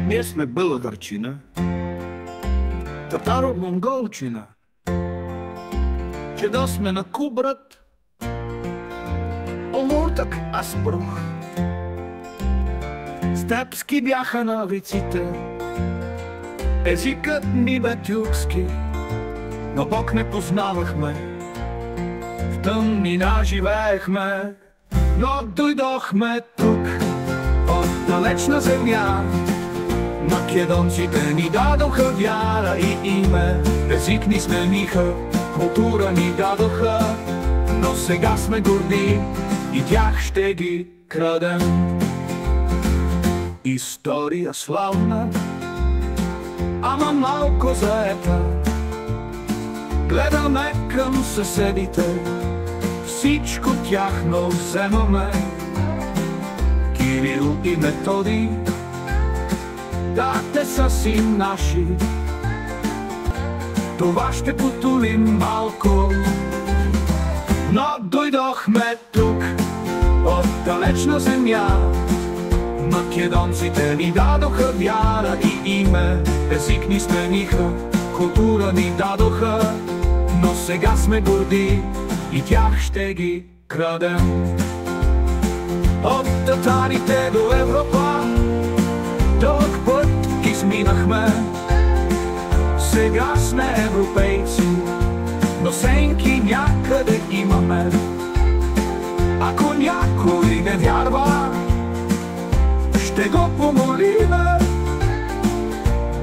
Ние сме българчина, татаро-монголчина, че да сме на Кубрат, омуртък аспрух. Степски бяха навиците, езикът ни бе тюркски, но Бог не познавахме, в тъмнина живеехме, но дойдохме тук, от далечна земя. Македонците ни дадоха вяра и име, език ни смениха, култура ни дадоха, но сега сме горди и тях ще ги крадем. История славна, ама малко заета, гледаме към съседите, всичко тяхно вземаме. Кирил и Методий, да, те са си наши, това ще потулим малко. Но дойдохме тук, от далечна земя. Македонците ни дадоха вяра и име, език ни смениха, култура ни дадоха, но сега сме горди и тях ще ги крадем. От татарите до Европа дълъг път изминахме, сега сме европейци, но сенки някъде имаме. Ако някой не вярва, ще го помолиме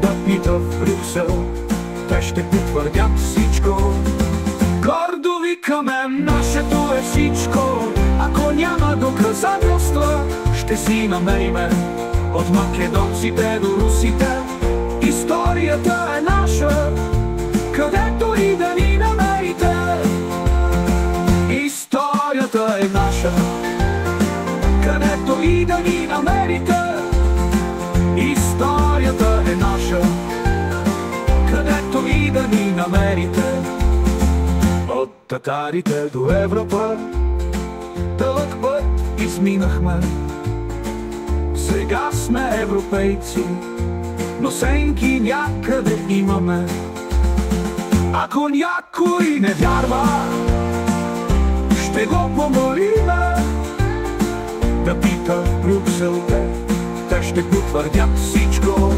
да пита в Брюксел, те ще потвърдят всичко. Гордо викаме, нашето е всичко, ако няма доказателства, ще си намериме. От македонците до русите, историята е наша, където и да ни намерите. Историята е наша, където и да ни намерите. Историята е наша, където и да ни намерите. От татарите до Европа дълъг път изминахме, сега сме европейци, но сенки някъде имаме. Ако някой не вярва, ще го помолиме да пита в Брюксел, те ще потвърдят всичко.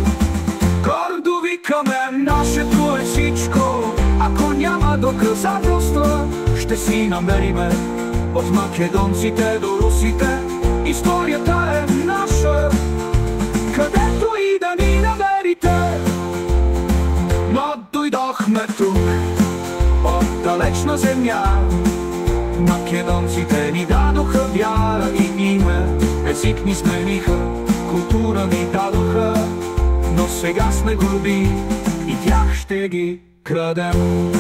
Гордо викаме, нашето е всичко, ако няма доказателства, ще си намериме. От македонците до русите, историята е наша, където и да ни намерите. Но дойдохме тук, от далечна земя. Македонците ни дадоха вяра и име, език ни смениха, култура ни дадоха, но сега сме горди и тях ще ги крадем.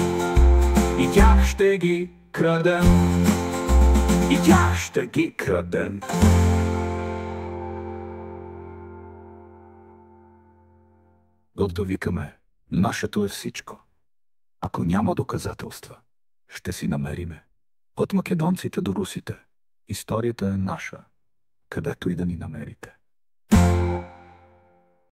И тях ще ги крадем. И тях ще ги крадем. Гордо викаме, нашето е всичко, ако няма доказателства, ще си намериме. От македонците до русите, историята е наша, където и да ни намерите.